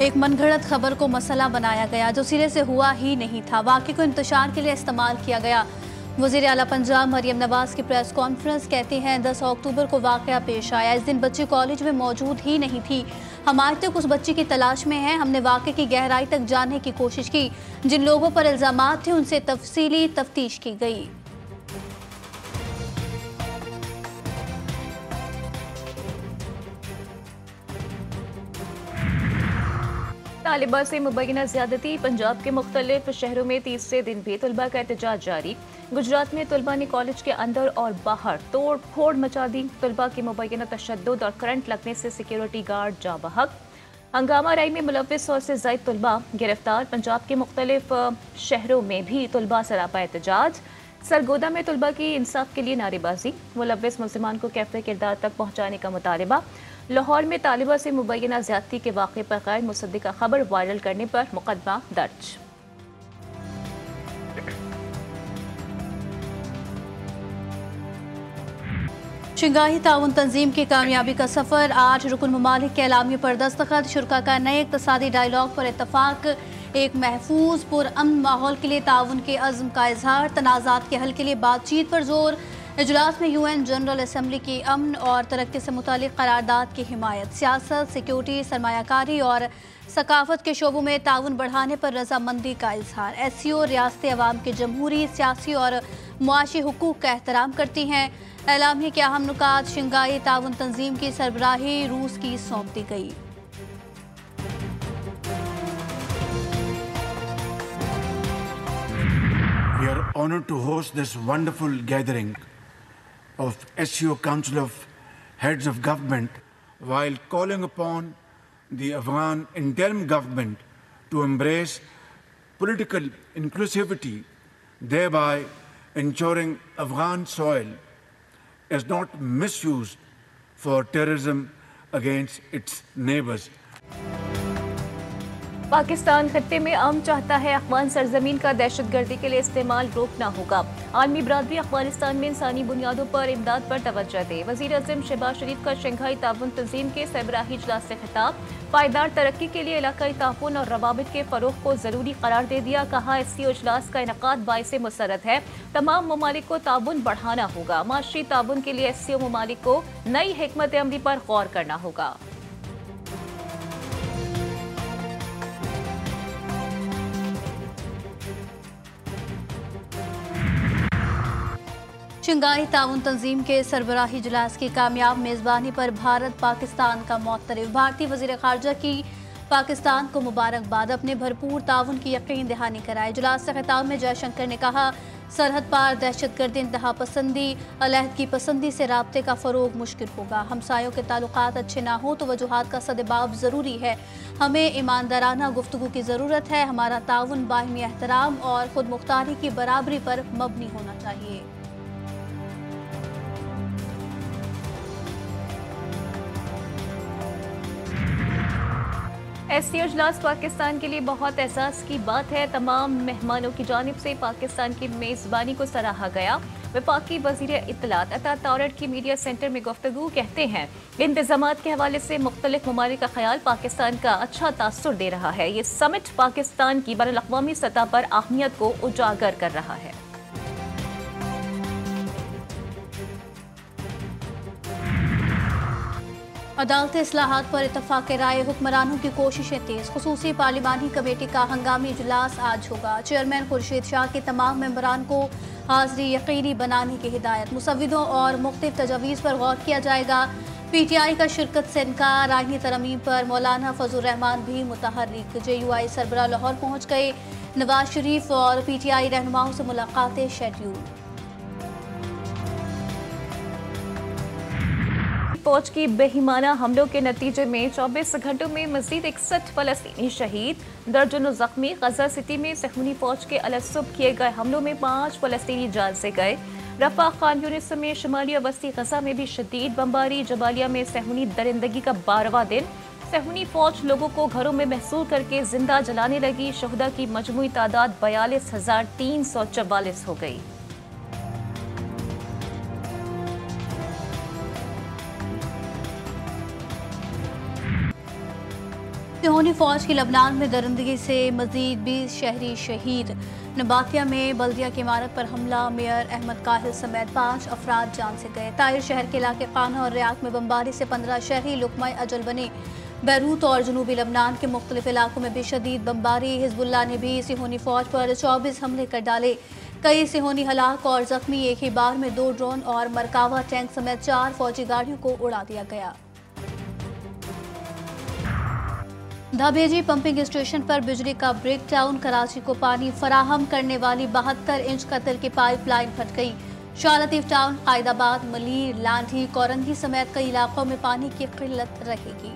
एक मनगढ़ंत खबर को मसला बनाया गया जो सिरे से हुआ ही नहीं था। वाक़े को इंतशार के लिए इस्तेमाल किया गया। वज़ीर आला पंजाब मरियम नवाज की प्रेस कॉन्फ्रेंस कहती हैं 10 अक्टूबर को वाक़या पेश आया। इस दिन बच्ची कॉलेज में मौजूद ही नहीं थी। हम आज तक उस बच्ची की तलाश में हैं। हमने वाक़े की गहराई तक जानने की कोशिश की। जिन लोगों पर इल्ज़ामात थे उनसे तफसीली तफ्तीश की गई। तालिबा से मुबैना ज़्यादती। पंजाब के मुख्तलिफ शहरों में तीसरे दिन भी तलबा का एहतजाज जारी। गुजरात में तलबा ने कॉलेज के अंदर और बाहर तोड़ फोड़ मचा दी। तलबा के मुबैना तशद्दुद और करंट लगने से सिक्योरिटी गार्ड जा बहक। हंगामा राई में मुलव्विस और से ज़ायद तलबा गिरफ्तार। पंजाब के मुख्तलिफ शहरों में भी तलबा सरापा एहतजाज। सरगोदा में तलबा की इंसाफ के लिए नारेबाजी। मुलव्विस मुल्ज़िमान को कैफ़े किरदार तक पहुँचाने का मुतालबा। लाहौर में तालिबा से मुबैना ज़्यादती के वाक़े पर गैर मुसद्दिक़ा खबर वायरल करने पर मुकदमा दर्ज। शंघाई ताउन तंजीम की कामयाबी का सफ़र। 8 रुकन ममालिक के एलामिये पर दस्तखत। शुरा का नए इक़्तिसादी डायलॉग पर इत्तफाक। एक महफूज पुरअमन माहौल के लिए ताउन के अज़्म का इजहार। तनाज़ात के हल के लिए बातचीत पर जोर। इजलास में UN जनरल असम्बली की अमन और तरक्की से मुतालिक करारदाद की हिमायत। सियासत, सिक्योरिटी, सरमायाकारी और सकाफत के शोबों में ताउन बढ़ाने पर रजामंदी का इजहार। SCO रियासती अवाम के जमहूरी, सियासी और मुआशी हुकूक का एहतराम करती हैं। एलामिया के अहम नुकात। शंघाई ताउन तंजीम की सरबराही रूस की सौंप दी गई। We are honored to host this wonderful gathering of SCO Council of Heads of Government while calling upon the Afghan interim government to embrace political inclusivity, thereby ensuring Afghan soil is not misused for terrorism against its neighbors. Pakistan खत्ते में अमन चाहता है। अफगान सरजमीन का दहशतगर्दी के लिए इस्तेमाल रोकना होगा। आलमी बरादरी अफगानिस्तान में इंसानी बुनियादों पर इमदाद पर तवज्जो दे। वज़ीर आज़म शहबाज शरीफ का शंघाई ताउन तंजीम के सरबराही इजलास से खिताब। पायदार तरक्की के लिए इलाकाई ताउन और रवाबित के फ़रोग़ को ज़रूरी करार दे दिया। कहा SCO इजलास का इनेकाद बाइसे मसरत है। तमाम ममालिक को ताउन बढ़ाना होगा। माशी ताउन के लिए SCO ममालिक को नई हिकमत अमली पर गौर करना होगा। शंघाई ताउन तंजीम के सरबराही इजलास की कामयाब मेज़बानी पर भारत पाकिस्तान का मुअत्तरिफ। भारतीय वज़ीर ख़ारजा की पाकिस्तान को मुबारकबाद। अपने भरपूर ताउन की यकीन दहानी कराए। इजलास से खिताब में जयशंकर ने कहा सरहद पार दहशतगर्दी, इंतहा पसंदी, अलहदगी पसंदी से राब्ते का फ़रोग मुश्किल होगा। हमसायों के ताल्लुकात अच्छे ना हो तो वजूहात का सद्बाब ज़रूरी है। हमें ईमानदाराना गुफ्तगू की ज़रूरत है। हमारा ताउन बाहिमी एहतराम और खुद मुख्तारी की बराबरी पर मबनी होना चाहिए। SCO इजलास पाकिस्तान के लिए बहुत एहसास की बात है। तमाम मेहमानों की जानिब से पाकिस्तान की मेज़बानी को सराहा गया। वफाकी वज़ीर इत्तलात अता तारड़ की मीडिया सेंटर में गुफ्तगू कहते हैं इंतज़ामात के हवाले से मुख्तलिफ ममालिक का ख्याल पाकिस्तान का अच्छा तासुर दे रहा है। ये समिट पाकिस्तान की बैनुल-अक़वामी सतह पर अहमियत को उजागर कर रहा है। अदालती इस्लाहात पर इत्तफाक राय। हुक्मरानों की कोशिशें तेज। खुसूसी पार्लिमानी कमेटी का हंगामी इजलास आज होगा। चेयरमैन खुर्शीद शाह के तमाम मेंबरान को हाजिरी यकीनी बनाने की हिदायत। मुसव्विदों और मुख्तलिफ तजावीज़ पर गौर किया जाएगा। PTI का शिरकत से इनकार। आईनी तरमीम पर मौलाना फजल रहमान भी मुतहर्रिक। JUI सरबराह लाहौर पहुँच गए। नवाज शरीफ और PTI रहनुमाओं से मुलाकातें शेड्यूल। फौज की बेईमाना हमलों के नतीजे में 24 घंटों में मजीद 61 फलस्तीनी शहीद, दर्जनों जख्मी। गजा सिटी में सहूनी फौज के अलसुब किए गए हमलों में 5 फलस्तीनी जान से गए। रफा खान यूनिस समेत शुमाली और वस्ती गजा में भी शदीद बमबारी। जबालिया में सहूनी दरिंदगी का 12वां दिन। सहूनी फौज लोगों को घरों में महसूर करके जिंदा जलाने लगी। शहदा की मजमूई तादाद 42,344 हो गई। सिहोनी फौज की लबनान में दरिंदगी से मजीद 20 शहरी शहीद। नबातिया में बल्दिया की इमारत पर हमला, मेयर अहमद काहिल समेत 5 अफराद जान से गए। ताहिर शहर के इलाके खाना और रियाक में बमबारी से 15 शहरी लुकमाए अजल बने। बैरूत और जनूबी लबनान के मुख्तलिफ इलाकों में भी शदीद बमबारी। हिजबुल्लाह ने भी सिहोनी फौज पर 24 हमले कर डाले। कई सिहोनी हलाक और जख्मी। एक ही बार में 2 ड्रोन और मरकावा टैंक समेत 4 फौजी गाड़ियों को उड़ा दिया गया। धाबेजी पंपिंग स्टेशन पर बिजली का ब्रेकडाउन। कराची को पानी फराहम करने वाली 72 इंच कतर की पाइपलाइन फट गई। शाह लतीफ टाउन, कायदाबाद, मलीर, लांढी, कोरंगी समेत कई इलाकों में पानी की किल्लत रहेगी।